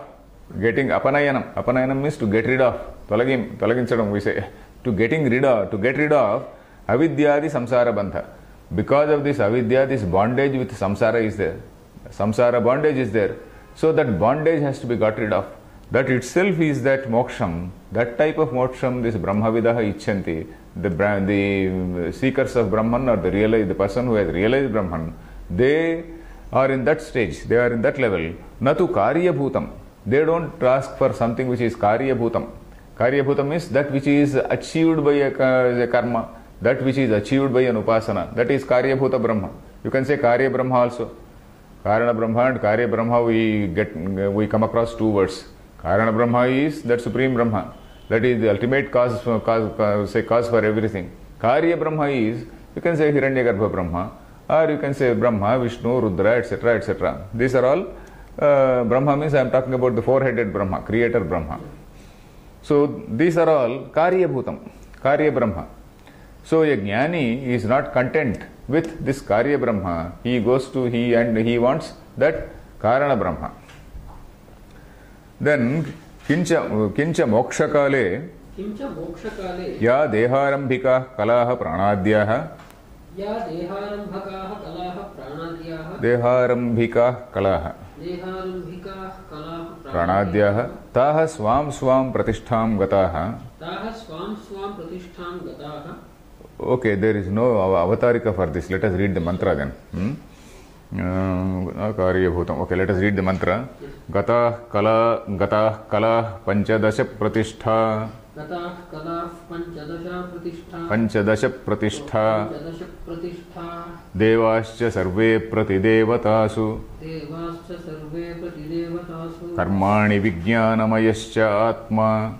getting apanayanam. Apanayanam means to get rid of. Tolaginchadam we say. To get rid of avidyadi samsara bandha. Because of this avidya, this bondage with samsara is there. Samsara bondage is there. So that bondage has to be got rid of. That itself is that moksham. That type of moksham, this brahmavidaha icchanti. The seekers of Brahman or the person who has realized Brahman, they are in that stage. They are in that level. Natu karyabhutam. They don't ask for something which is karyabhutam. Karyabhutam is that which is achieved by a karma. That which is achieved by an upasana, that is Karyabhuta Brahma. You can say Karya Brahma also. Karana Brahma and Karya Brahma, we come across two words. Karana Brahma is that Supreme Brahma. That is the ultimate cause for everything. Karya Brahma is, you can say Hiranyagarbha Brahma, or you can say Brahma, Vishnu, Rudra, etc., etc. These are all, Brahma means I am talking about the four-headed Brahma, creator Brahma. So these are all Karyabhutam, Karya Brahma. So a jnani is not content with this Karya Brahma. He wants that Karana Brahma. Then kincha mokshakale ya deharambhika kalaha pranadyaha deharambhika kalaha pranadyaha taha swam pratishtham gataha Okay, there is no avatarika for this. Let us read the mantra then. Okay, let us read the mantra. Gata kala panchadasha pratishtha. Panchadasha pratishtha. Devascha sarve pratidevatasu. Karmani vijnanamayascha atma.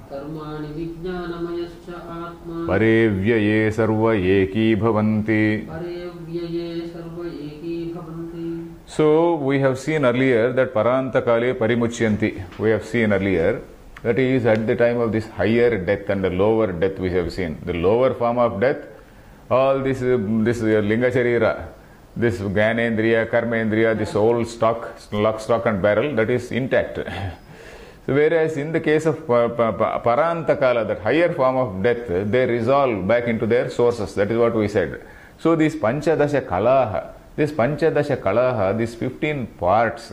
Parevyaye sarva eki bhavanti. So we have seen earlier that parantakale parimuchyanti. We have seen earlier that is at the time of this higher death and the lower death we have seen. The lower form of death, all this linga sharira, this gyanendriya, karmendriya, this whole lock, stock and barrel, that is intact. So whereas in the case of parantakala, that higher form of death, they resolve back into their sources. That is what we said. So these panchadasha kalaha, these 15 parts.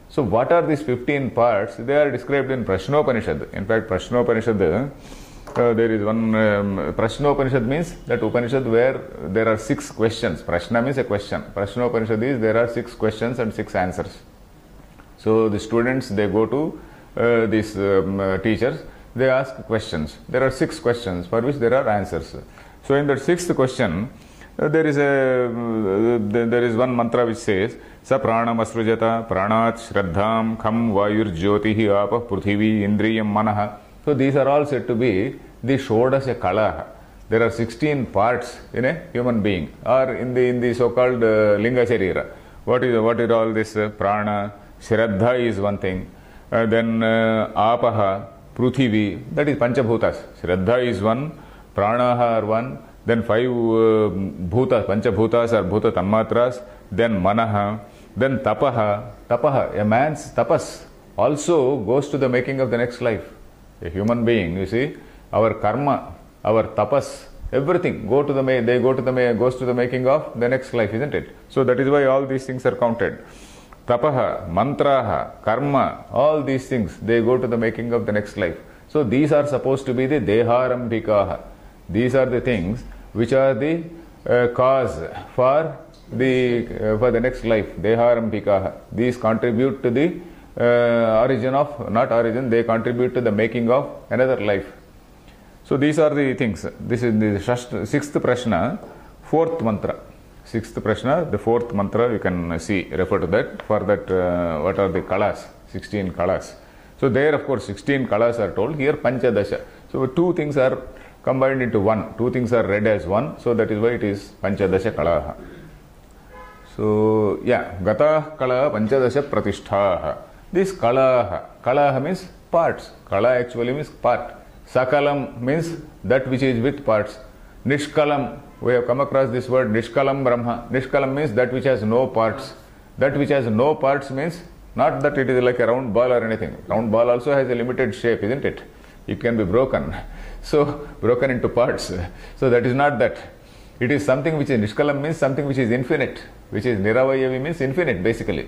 So what are these 15 parts? They are described in Prashnopanishad. In fact, Prashnopanishad, there is one, Prashnopanishad means that Upanishad where there are 6 questions. Prashna means a question. Prashnopanishad is there are 6 questions and 6 answers. So the students, they go to these teachers, they ask questions. There are 6 questions for which there are answers. So in the 6th question, there is one mantra which says sa pranam asrujata pranat shraddham kham vayur jyotihi apah pruthivi indriyam manaha. So these are all said to be the shodasha kalaha. There are 16 parts in a human being or in the so-called linga sharira. What is all this? Prana, shraddha is one thing. Then apaha, pruthivi, that is panchabhutas. Shraddha is one, pranaha are one. Then 5 bhutas, panchabhutas are bhuta tanmatras. Then manaha. Then tapaha. A man's tapas also goes to the making of the next life. A human being, you see, our karma, our tapas, everything goes to the making of the next life, isn't it? So that is why all these things are counted. Tapaha, mantraha, karma, all these things, they go to the making of the next life. So these are supposed to be the deharambhikaha. These are the things which are the cause for the next life. Deharambhikaha. These contribute to the they contribute to the making of another life. So these are the things. This is the 6th prashna, 4th mantra. 6th prashna, the 4th mantra, you can refer to that. For that, what are the kalas? 16 kalas. So there, of course, 16 kalas are told. Here, panchadasha. So 2 things are combined into 1. 2 things are read as 1. So that is why it is panchadasha kalaha. So, yeah, gata kala panchadasha pratishthaha. This kalaha means parts. Kala actually means part. Sakalam means that which is with parts. Nishkalam, we have come across this word Nishkalam Brahma. Nishkalam means that which has no parts. That which has no parts means not that it is like a round ball or anything. Round ball also has a limited shape, isn't it? It can be broken. So, broken into parts. So, that is not that. It is something which is Nishkalam means something which is infinite. Which is Niravayavi means infinite basically.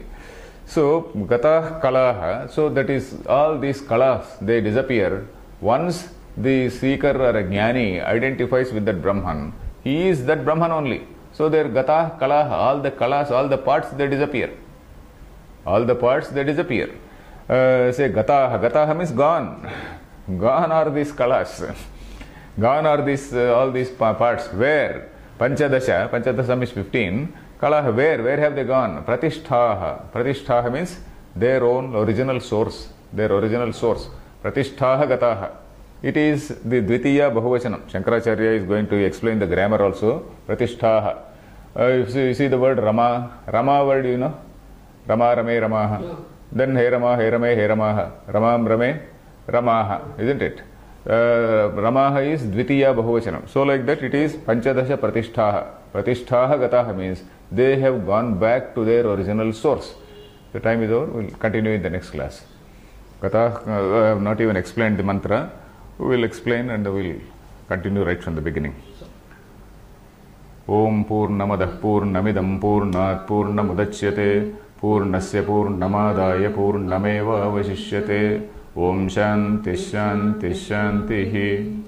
So, Gata Kalaha, so that is all these kalas, they disappear. Once the seeker or a jnani identifies with that Brahman, he is that Brahman only. So, their Gata Kalaha, all the kalas, all the parts, they disappear. All the parts, they disappear. Say Gataha, Gataha means gone. Gone are these kalas. Gone are these all these parts. Where? Panchadasha means 15. Kalaha, where have they gone? Pratishthaha. Pratishthaha means their own original source. Their original source. Pratishthaha gataha. It is the Dvitiya Bahuvachanam. Shankaracharya is going to explain the grammar also. Pratishthaha. You see the word Rama. Rama word, you know. Rama, Rame, Ramaha. No. Then He Rama, He Rame, He Ramaha. Ramam, Rame, Ramaha. Isn't it? Ramaha is Dvitiya Bahuvachanam. So like that it is Panchadasha Pratishthaha. Pratishthaha gataha means they have gone back to their original source. The time is over. We will continue in the next class. Gata, I have not even explained the mantra. We will explain and we will continue right from the beginning. Om Purnamadah Purnamidam Purnat Purnamudachyate Purnasya Purnamadaya Purnameva Vasishyate Om Shanti Shanti Shantihi.